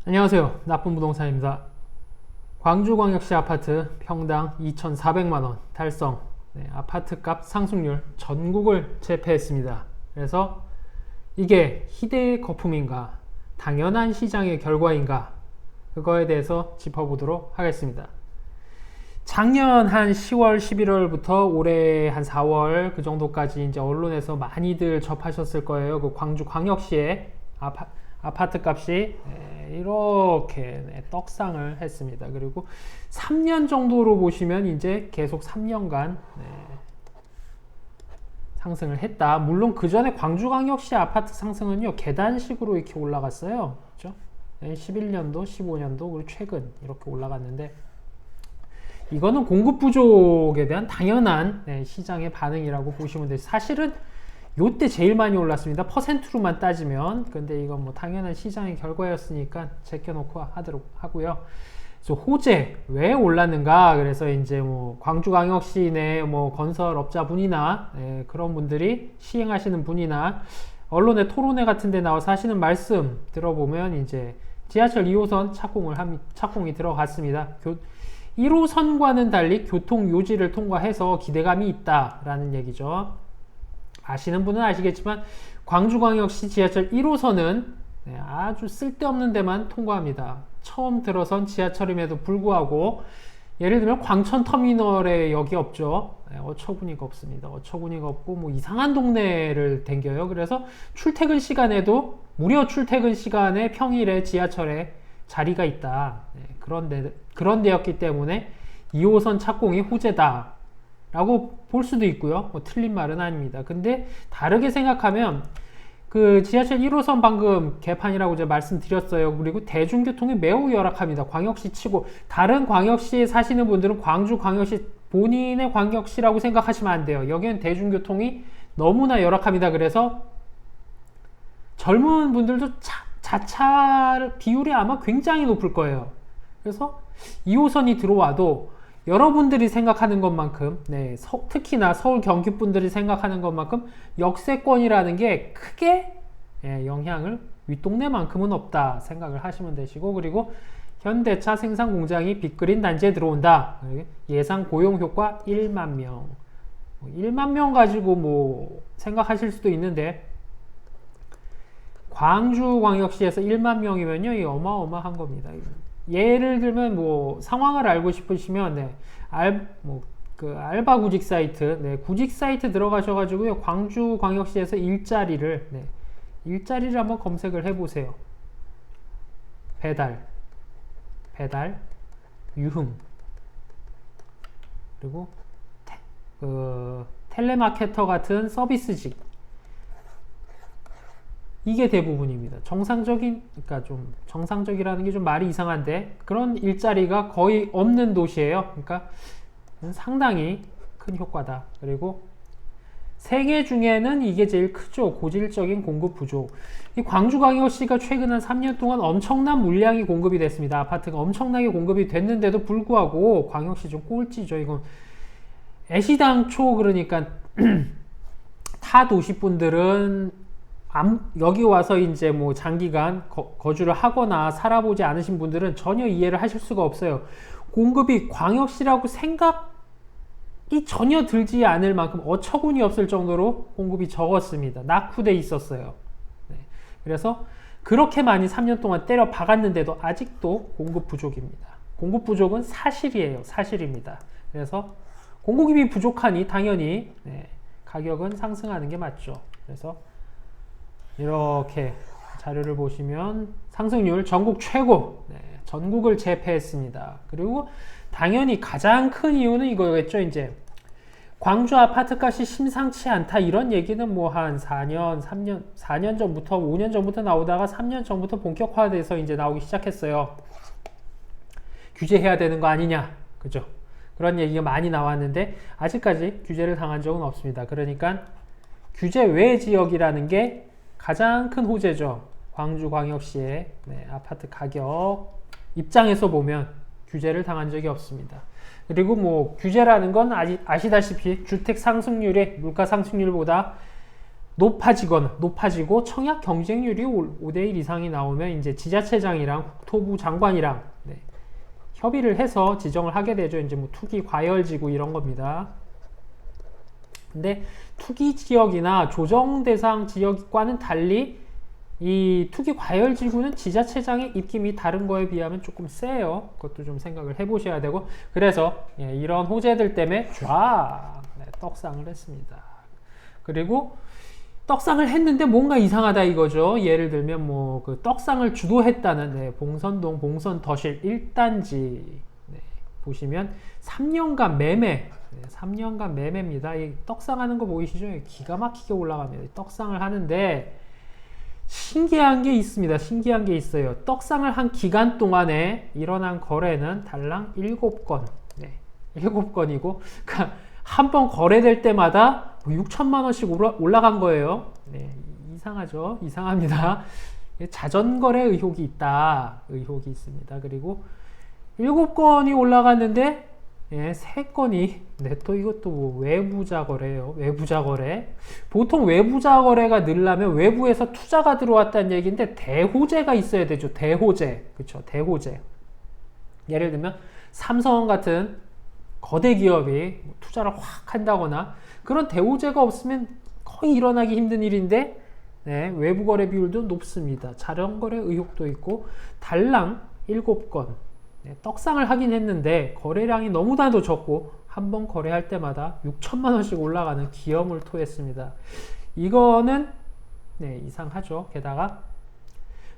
안녕하세요. 나쁜 부동산입니다. 광주광역시 아파트 평당 2,400만원 달성. 아파트값 상승률 전국을 제패했습니다. 그래서 이게 희대의 거품인가, 당연한 시장의 결과인가, 그거에 대해서 짚어보도록 하겠습니다. 작년 한 10월, 11월부터 올해 한 4월 그 정도까지 이제 언론에서 많이들 접하셨을 거예요. 그 광주광역시의 아파트 값이 이렇게 떡상을 했습니다. 그리고 3년 정도로 보시면 이제 계속 3년간 상승을 했다. 물론 그 전에 광주광역시 아파트 상승은요, 계단식으로 이렇게 올라갔어요. 그렇죠? 11년도, 15년도, 그리고 최근 이렇게 올라갔는데, 이거는 공급 부족에 대한 당연한 시장의 반응이라고 보시면 돼요. 사실은 요때 제일 많이 올랐습니다. 퍼센트로만 따지면. 근데 이건 뭐 당연한 시장의 결과였으니까 제껴놓고 하도록 하고요. 그래서 호재 왜 올랐는가? 그래서 이제 뭐 광주광역시 내 뭐 건설업자분이나 그런 분들이 시행하시는 분이나 언론의 토론회 같은 데 나와서 하시는 말씀 들어보면 이제 지하철 2호선 착공이 들어갔습니다. 1호선과는 달리 교통 요지를 통과해서 기대감이 있다라는 얘기죠. 아시는 분은 아시겠지만 광주광역시 지하철 1호선은 아주 쓸데없는 데만 통과합니다. 처음 들어선 지하철임에도 불구하고 예를 들면 광천터미널에 역이 없죠. 어처구니가 없습니다. 어처구니가 없고 뭐 이상한 동네를 댕겨요. 그래서 출퇴근 시간에도 무려 출퇴근 시간에 평일에 지하철에 자리가 있다. 그런 데였기 때문에 2호선 착공이 호재다 라고 볼 수도 있고요. 뭐 틀린 말은 아닙니다. 근데 다르게 생각하면 그 지하철 1호선 방금 개판이라고 제가 말씀드렸어요. 그리고 대중교통이 매우 열악합니다. 광역시 치고. 다른 광역시에 사시는 분들은 광주광역시 본인의 광역시라고 생각하시면 안 돼요. 여기는 대중교통이 너무나 열악합니다. 그래서 젊은 분들도 자차 비율이 아마 굉장히 높을 거예요. 그래서 2호선이 들어와도 여러분들이 생각하는 것만큼, 특히나 서울 경기 분들이 생각하는 것만큼 역세권이라는 게 크게 영향을 윗동네만큼은 없다 생각을 하시면 되시고, 그리고 현대차 생산 공장이 빅그린 단지에 들어온다. 예상 고용 효과 1만 명. 1만 명 가지고 뭐 생각하실 수도 있는데, 광주광역시에서 1만 명이면요, 이 어마어마한 겁니다. 예를 들면 뭐 상황을 알고 싶으시면 알바 구직 사이트, 구직 사이트 들어가셔가지고요, 광주광역시에서 일자리를 한번 검색을 해보세요. 배달, 유흥, 그리고 텔레마케터 같은 서비스직. 이게 대부분입니다. 그러니까 좀 정상적이라는 게 좀 말이 이상한데, 그런 일자리가 거의 없는 도시예요. 그러니까 상당히 큰 효과다. 그리고 세 개 중에는 이게 제일 크죠. 고질적인 공급 부족. 이 광주광역시가 최근 한 3년 동안 엄청난 물량이 공급이 됐습니다. 아파트가 엄청나게 공급이 됐는데도 불구하고 광역시 좀 꼴찌죠. 이건 애시당초, 그러니까 타 도시분들은 여기 와서 이제 뭐 장기간 거주를 하거나 살아보지 않으신 분들은 전혀 이해를 하실 수가 없어요. 공급이 광역시라고 생각이 전혀 들지 않을 만큼 어처구니 없을 정도로 공급이 적었습니다. 낙후돼 있었어요. 그래서 그렇게 많이 3년 동안 때려 박았는데도 아직도 공급 부족입니다. 공급 부족은 사실이에요. 사실입니다. 그래서 공급이 부족하니 당연히 가격은 상승하는 게 맞죠. 그래서 이렇게 자료를 보시면 상승률 전국 최고, 전국을 제패했습니다. 그리고 당연히 가장 큰 이유는 이거겠죠. 이제 광주 아파트 값이 심상치 않다, 이런 얘기는 뭐 한 4년 전부터, 5년 전부터 나오다가 3년 전부터 본격화돼서 이제 나오기 시작했어요. 규제해야 되는 거 아니냐, 그죠? 그런 얘기가 많이 나왔는데 아직까지 규제를 당한 적은 없습니다. 그러니까 규제 외 지역이라는 게 가장 큰 호재죠. 광주광역시의 아파트 가격 입장에서 보면 규제를 당한 적이 없습니다. 그리고 뭐 규제라는 건 아시다시피 주택 상승률이 물가 상승률보다 높아지고 청약 경쟁률이 5대1 이상이 나오면 이제 지자체장이랑 국토부 장관이랑 네, 협의를 해서 지정을 하게 되죠. 이제 뭐 투기 과열지구 이런 겁니다. 근데 투기 지역이나 조정 대상 지역과는 달리 이 투기 과열 지구는 지자체장의 입김이 다른 거에 비하면 조금 세요. 그것도 좀 생각을 해보셔야 되고, 그래서 예, 이런 호재들 때문에 쫙 네, 떡상을 했습니다. 그리고 떡상을 했는데 뭔가 이상하다 이거죠. 예를 들면 뭐 그 떡상을 주도했다는 네, 봉선동 봉선더실 1단지 네, 보시면 3년간 매매, 네, 3년간 매매입니다. 이 떡상하는 거 보이시죠? 기가 막히게 올라갑니다. 떡상을 하는데 신기한 게 있습니다. 신기한 게 있어요. 떡상을 한 기간 동안에 일어난 거래는 달랑 7건. 네, 7건이고 그러니까 한 번 거래될 때마다 6천만 원씩 올라간 거예요. 네, 이상하죠? 이상합니다. 자전거래 의혹이 있다. 의혹이 있습니다. 그리고 7건이 올라갔는데 예, 3건이 네, 또 이것도 뭐 외부자 거래예요. 외부자 거래. 보통 외부자 거래가 늘려면 외부에서 투자가 들어왔다는 얘기인데 대호재가 있어야 되죠. 대호재. 그렇죠. 대호재. 예를 들면 삼성 같은 거대 기업이 투자를 확 한다거나 그런 대호재가 없으면 거의 일어나기 힘든 일인데 네, 외부 거래 비율도 높습니다. 자전거래 의혹도 있고 달랑 7건 네, 떡상을 하긴 했는데 거래량이 너무나도 적고 한 번 거래할 때마다 6천만 원씩 올라가는 기염을 토했습니다. 이거는 네, 이상하죠. 게다가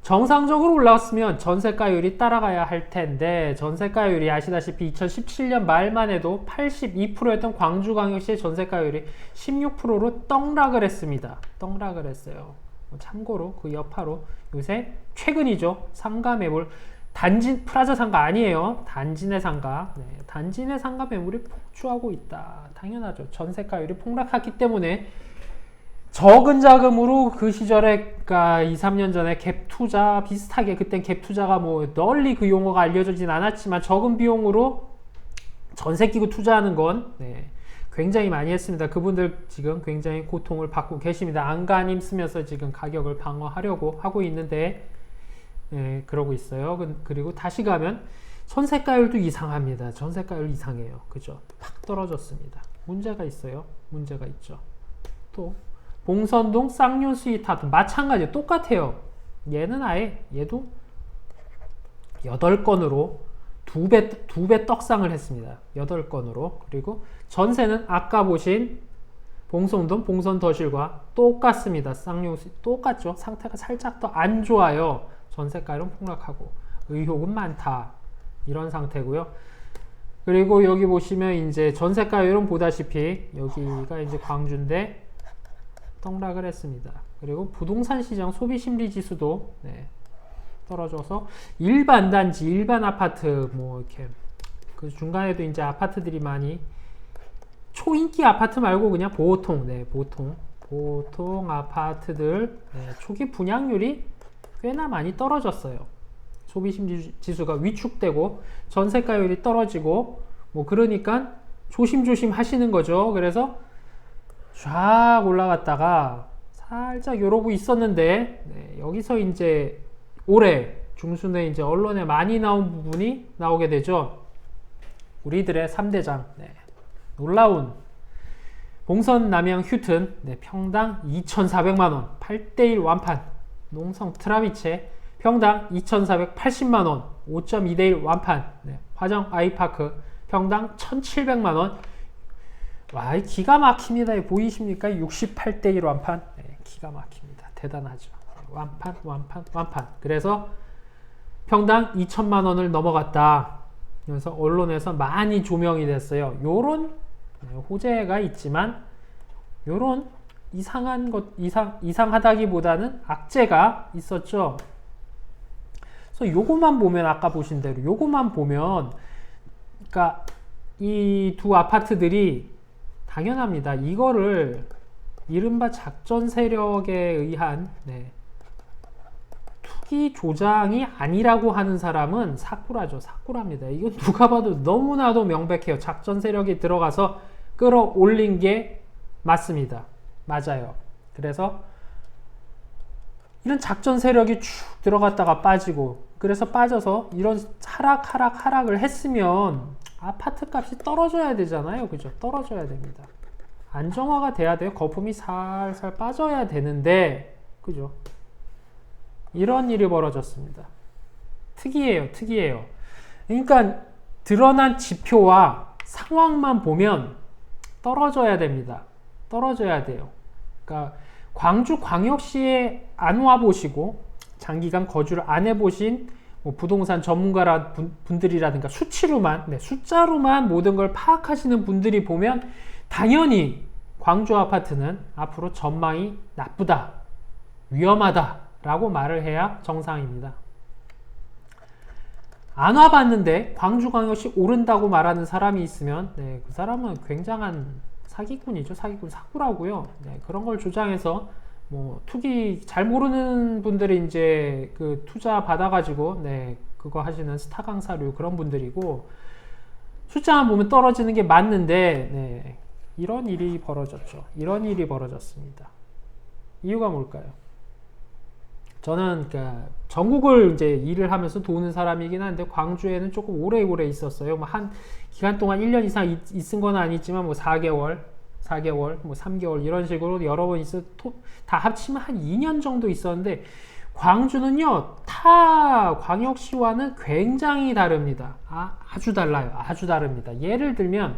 정상적으로 올라왔으면 전세가율이 따라가야 할 텐데 전세가율이 아시다시피 2017년 말만 해도 82%였던 광주광역시의 전세가율이 16%로 떡락을 했습니다. 떡락을 했어요. 참고로 그 여파로 요새 최근이죠. 상가 매물 단지 프라자 상가 아니에요. 단지 내 상가. 네, 단지 내 상가 매물이 폭주하고 있다. 당연하죠. 전세가율이 폭락했기 때문에 적은 자금으로 그 시절에 그러니까 2, 3년 전에 갭 투자 비슷하게 그땐 갭 투자가 뭐 널리 그 용어가 알려지진 않았지만 적은 비용으로 전세 끼고 투자하는 건 네, 굉장히 많이 했습니다. 그분들 지금 굉장히 고통을 받고 계십니다. 안간힘 쓰면서 지금 가격을 방어하려고 하고 있는데 네, 그러고 있어요. 그리고 다시 가면 전세가율도 이상합니다. 전세가율 이상해요. 그죠? 팍 떨어졌습니다. 문제가 있어요. 문제가 있죠. 또 봉선동 쌍용 스위트하트 마찬가지 똑같아요. 얘는 아예 얘도 8건으로 두 배 떡상을 했습니다. 8건으로. 그리고 전세는 아까 보신 봉선동 봉선더실과 똑같습니다. 쌍용 똑같죠. 상태가 살짝 더 안 좋아요. 전세가율은 폭락하고 의혹은 많다. 이런 상태고요. 그리고 여기 보시면 이제 전세가율은 보다시피 여기가 이제 광주인데 떡락을 했습니다. 그리고 부동산 시장 소비심리 지수도 네, 떨어져서 일반 단지, 일반 아파트 뭐 이렇게 그 중간에도 이제 아파트들이 많이 초인기 아파트 말고 그냥 보통 네, 보통 아파트들 네, 초기 분양률이 꽤나 많이 떨어졌어요. 소비심리 지수가 위축되고 전세가율이 떨어지고 뭐 그러니까 조심조심 하시는 거죠. 그래서 쫙 올라갔다가 살짝 요러고 있었는데 네, 여기서 이제 올해 중순에 이제 언론에 많이 나온 부분이 나오게 되죠. 우리들의 3대장 네, 놀라운 봉선 남양 휴튼 네, 평당 2,400만원 8대1 완판 농성 트라비체 평당 2,480만원 5.2대1 완판 네, 화정 아이파크 평당 1,700만원 와, 기가 막힙니다. 보이십니까? 68대1 완판. 네, 기가 막힙니다. 대단하죠. 완판. 그래서 평당 2천만 원을 넘어갔다. 그래서 언론에서 많이 조명이 됐어요. 요런 호재가 있지만 요런 이상한 것 이상하다기보다는 악재가 있었죠. 그래서 요거만 보면 아까 보신 대로 요거만 보면 그러니까 이 두 아파트들이 당연합니다. 이거를 이른바 작전 세력에 의한 네, 투기 조장이 아니라고 하는 사람은 사쿠라죠. 사쿠라입니다. 이건 누가 봐도 너무나도 명백해요. 작전 세력이 들어가서 끌어올린 게 맞습니다. 맞아요. 그래서 이런 작전 세력이 쭉 들어갔다가 빠지고, 그래서 빠져서 이런 하락을 했으면 아파트 값이 떨어져야 되잖아요. 그죠? 떨어져야 됩니다. 안정화가 돼야 돼요. 거품이 살살 빠져야 되는데, 그죠? 이런 일이 벌어졌습니다. 특이해요. 그러니까 드러난 지표와 상황만 보면 떨어져야 됩니다. 떨어져야 돼요. 그러니까 광주광역시에 안 와보시고 장기간 거주를 안 해보신 뭐 부동산 전문가 분들이라든가 숫자로만 모든 걸 파악하시는 분들이 보면 당연히 광주 아파트는 앞으로 전망이 나쁘다, 위험하다 라고 말을 해야 정상입니다. 안 와봤는데 광주광역시 오른다고 말하는 사람이 있으면 그 사람은 굉장한 사기꾼이죠. 사꾸라고요. 그런 걸 주장해서 뭐 투기 잘 모르는 분들이 이제 그 투자 받아가지고 그거 하시는 스타 강사류 그런 분들이고, 숫자만 보면 떨어지는 게 맞는데 이런 일이 벌어졌죠. 이런 일이 벌어졌습니다. 이유가 뭘까요? 저는 그러니까 전국을 이제 일을 하면서 도는 사람이긴 한데 광주에는 조금 오래 있었어요. 뭐 한 기간 동안 1년 이상 있은 건 아니지만 뭐 4개월, 뭐 3개월 이런 식으로 여러 번 다 합치면 한 2년 정도 있었는데, 광주는요 타 광역시와는 굉장히 다릅니다. 아주 달라요. 아주 다릅니다. 예를 들면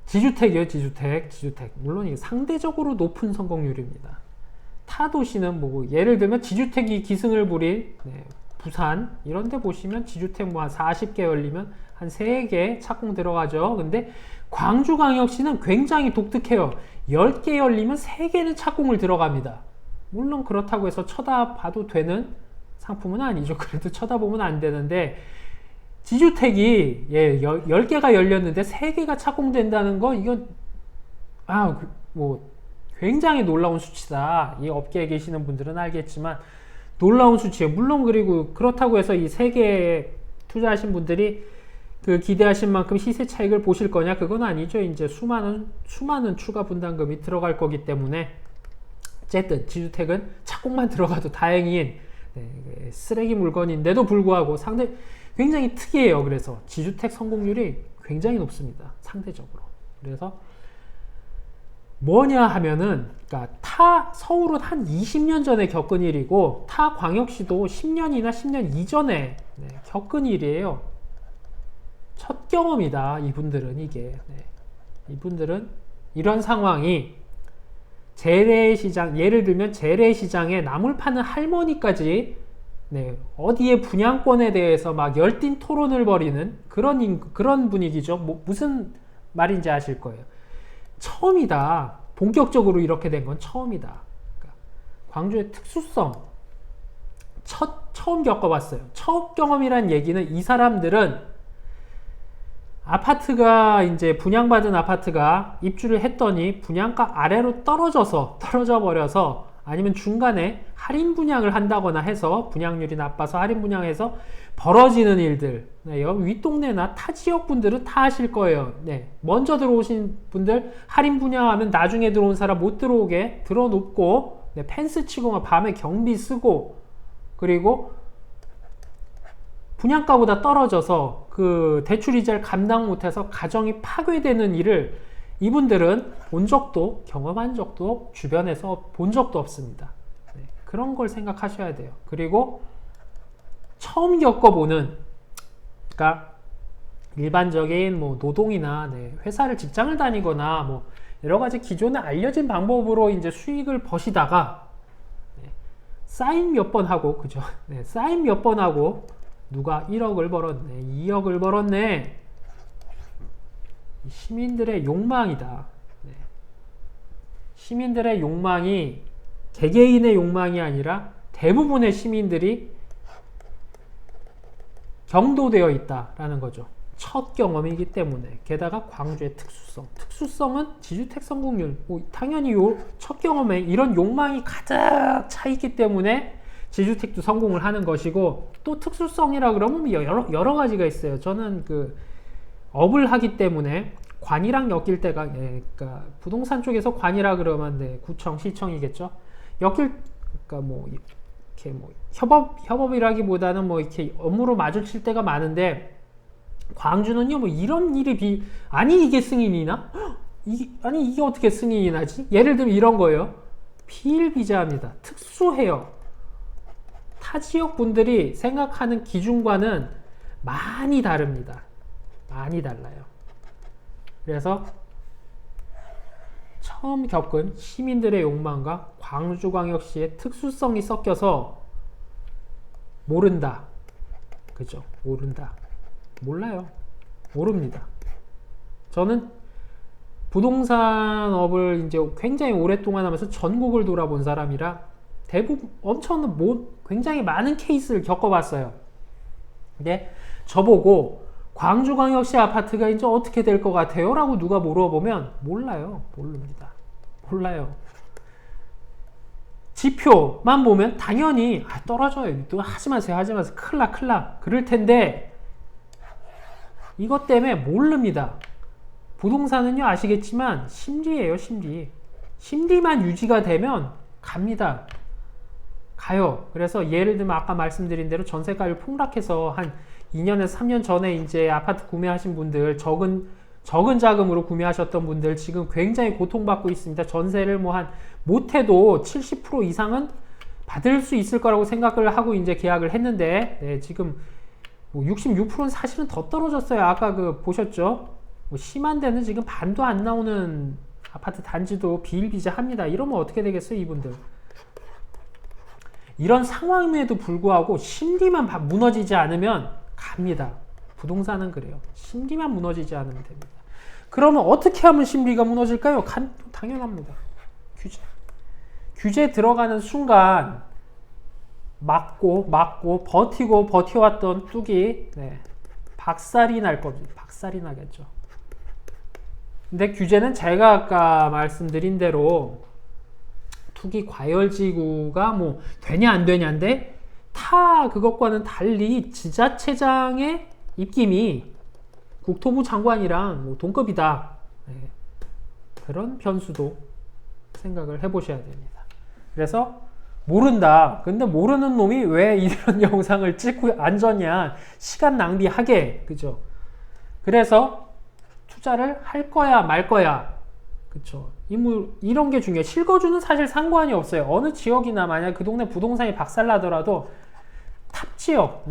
지주택이요. 지주택. 물론 이게 상대적으로 높은 성공률입니다. 타 도시는 뭐 예를 들면 지주택이 기승을 부린 부산 이런 데 보시면 지주택 뭐 한 40개 열리면 한 3개 착공 들어가죠. 근데 광주광역시는 굉장히 독특해요. 10개 열리면 3개는 착공을 들어갑니다. 물론 그렇다고 해서 쳐다봐도 되는 상품은 아니죠. 그래도 쳐다보면 안 되는데, 지주택이 10개가 열렸는데 3개가 착공된다는 거, 이건 뭐 굉장히 놀라운 수치다. 이 업계에 계시는 분들은 알겠지만 놀라운 수치예요. 물론 그리고 그렇다고 해서 이 3개에 투자하신 분들이 그 기대하신 만큼 시세 차익을 보실 거냐? 그건 아니죠. 이제 수많은 추가 분담금이 들어갈 거기 때문에 어쨌든 지주택은 착공만 들어가도 다행인 쓰레기 물건인데도 불구하고 굉장히 특이해요. 그래서 지주택 성공률이 굉장히 높습니다. 상대적으로. 그래서 뭐냐 하면은, 그러니까 서울은 한 20년 전에 겪은 일이고 타 광역시도 10년이나 10년 이전에 겪은 일이에요. 첫 경험이다. 이분들은 이분들은 이런 상황이 재래시장, 예를 들면 재래시장에 나물 파는 할머니까지 어디에 분양권에 대해서 막 열띤 토론을 벌이는 그런 분위기죠. 무슨 말인지 아실 거예요. 처음이다. 본격적으로 이렇게 된 건 처음이다. 그러니까 광주의 특수성 처음 겪어봤어요. 첫 경험이란 얘기는 이 사람들은 아파트가 이제 분양받은 아파트가 입주를 했더니 분양가 아래로 떨어져 버려서, 아니면 중간에 할인 분양을 한다거나 해서 분양률이 나빠서 할인 분양해서 벌어지는 일들, 여기 윗동네나 타 지역 분들은 다 아실 거예요. 먼저 들어오신 분들 할인 분양하면 나중에 들어온 사람 못 들어오게 들어놓고 펜스 치고 막 밤에 경비 쓰고, 그리고 분양가보다 떨어져서 그 대출 이자를 감당 못해서 가정이 파괴되는 일을 이분들은 경험한 적도 주변에서 본 적도 없습니다. 그런 걸 생각하셔야 돼요. 그리고 처음 겪어보는, 그러니까 일반적인 뭐 노동이나 직장을 다니거나 뭐 여러 가지 기존에 알려진 방법으로 이제 수익을 버시다가 사인 몇 번 하고, 그죠? 사인 몇 번 하고 누가 1억을 벌었네, 2억을 벌었네. 시민들의 욕망이다. 시민들의 욕망이 개개인의 욕망이 아니라 대부분의 시민들이 경도되어 있다라는 거죠. 첫 경험이기 때문에. 게다가 광주의 특수성은 지주택 성공률, 당연히 첫 경험에 이런 욕망이 가득 차 있기 때문에 지주택도 성공을 하는 것이고, 또 특수성이라 그러면 여러 가지가 있어요. 저는 그 업을 하기 때문에 관이랑 엮일 때가, 예, 그러니까 부동산 쪽에서 관이라 그러면 네, 구청, 시청이겠죠. 그러니까 뭐 이렇게 뭐 협업이라기보다는 뭐 이렇게 업무로 마주칠 때가 많은데, 광주는요 뭐 이런 일이 아니 이게 승인이나? 아니 이게 어떻게 승인이 나지? 예를 들면 이런 거예요. 비일비재합니다. 특수해요. 타 지역 분들이 생각하는 기준과는 많이 다릅니다. 많이 달라요. 그래서 처음 겪은 시민들의 욕망과 광주광역시의 특수성이 섞여서 모른다. 그죠? 모른다. 몰라요. 모릅니다. 저는 부동산업을 이제 굉장히 오랫동안 하면서 전국을 돌아본 사람이라 대부분 굉장히 많은 케이스를 겪어봤어요. 근데 저보고 광주광역시 아파트가 이제 어떻게 될 것 같아요? 라고 누가 물어보면 몰라요. 모릅니다. 몰라요. 지표만 보면 당연히 떨어져요. 또 하지 마세요. 큰일 나. 그럴 텐데 이것 때문에 모릅니다. 부동산은요 아시겠지만 심리예요. 심리만 유지가 되면 갑니다. 가요. 그래서 예를 들면 아까 말씀드린 대로 전세가율 폭락해서 한 2년에서 3년 전에 이제 아파트 구매하신 분들, 적은 자금으로 구매하셨던 분들 지금 굉장히 고통받고 있습니다. 전세를 못해도 70% 이상은 받을 수 있을 거라고 생각을 하고 이제 계약을 했는데, 네, 지금 66%는 사실은 더 떨어졌어요. 아까 보셨죠? 심한 데는 지금 반도 안 나오는 아파트 단지도 비일비재합니다. 이러면 어떻게 되겠어요, 이분들? 이런 상황임에도 불구하고 심리만 무너지지 않으면 갑니다. 부동산은 그래요. 심리만 무너지지 않으면 됩니다. 그러면 어떻게 하면 심리가 무너질까요? 당연합니다. 규제 들어가는 순간 막고 버텨왔던 뚝이 박살이 날 겁니다. 박살이 나겠죠. 근데 규제는 제가 아까 말씀드린 대로 투기 과열지구가 되냐 안 되냐인데, 그것과는 달리 지자체장의 입김이 국토부 장관이랑 동급이다. 네. 그런 변수도 생각을 해보셔야 됩니다. 그래서 모른다. 근데 모르는 놈이 왜 이런 영상을 찍고 앉았냐. 시간 낭비하게. 그죠? 그래서 투자를 할 거야 말 거야. 그쵸? 이런 게 중요해요. 실거주는 사실 상관이 없어요. 어느 지역이나 만약 그 동네 부동산이 박살나더라도 탑 지역,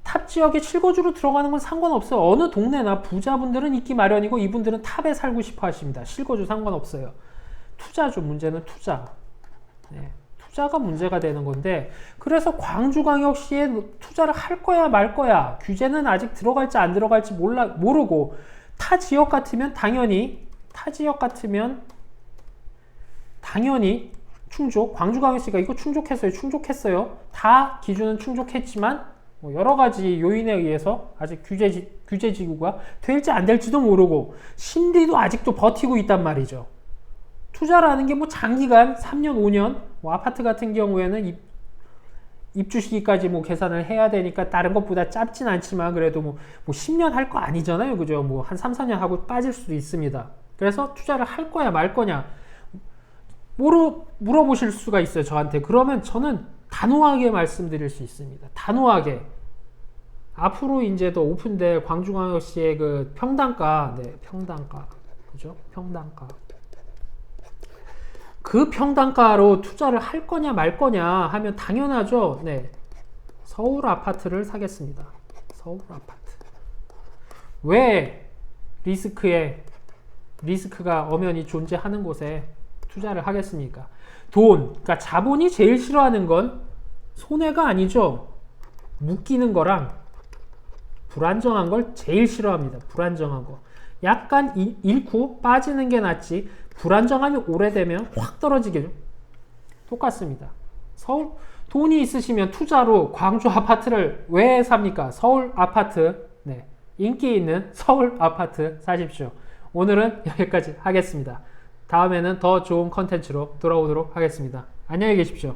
탑 지역에 실거주로 들어가는 건 상관없어요. 어느 동네나 부자분들은 있기 마련이고 이분들은 탑에 살고 싶어 하십니다. 실거주 상관없어요. 투자죠. 문제는 투자. 투자가 문제가 되는 건데, 그래서 광주광역시에 투자를 할 거야 말 거야. 규제는 아직 들어갈지 안 들어갈지 모르고, 타 지역 같으면 당연히 충족, 광주광역시가 이거 충족했어요. 다 기준은 충족했지만 여러 가지 요인에 의해서 아직 규제지구가 될지 안 될지도 모르고 심리도 아직도 버티고 있단 말이죠. 투자라는 게 장기간 3년, 5년, 아파트 같은 경우에는 입주 시기까지 계산을 해야 되니까 다른 것보다 짧진 않지만 그래도 10년 할 거 아니잖아요. 그죠? 한 3, 4년 하고 빠질 수도 있습니다. 그래서 투자를 할 거야 말 거냐 물어보실 수가 있어요, 저한테. 그러면 저는 단호하게 말씀드릴 수 있습니다. 단호하게. 앞으로 이제 더 오픈될 광주광역시의 그 평당가, 평당가. 그죠? 평당가. 그 평당가로 투자를 할 거냐 말 거냐 하면 당연하죠. 서울 아파트를 사겠습니다. 서울 아파트. 왜 리스크가 엄연히 존재하는 곳에 투자를 하겠습니까? 그러니까 자본이 제일 싫어하는 건 손해가 아니죠. 묶이는 거랑 불안정한 걸 제일 싫어합니다. 불안정한 거. 약간 잃고 빠지는 게 낫지, 불안정함이 오래되면 확 떨어지겠죠. 똑같습니다. 돈이 있으시면 투자로 광주 아파트를 왜 삽니까? 서울 아파트, 인기 있는 서울 아파트 사십시오. 오늘은 여기까지 하겠습니다. 다음에는 더 좋은 컨텐츠로 돌아오도록 하겠습니다. 안녕히 계십시오.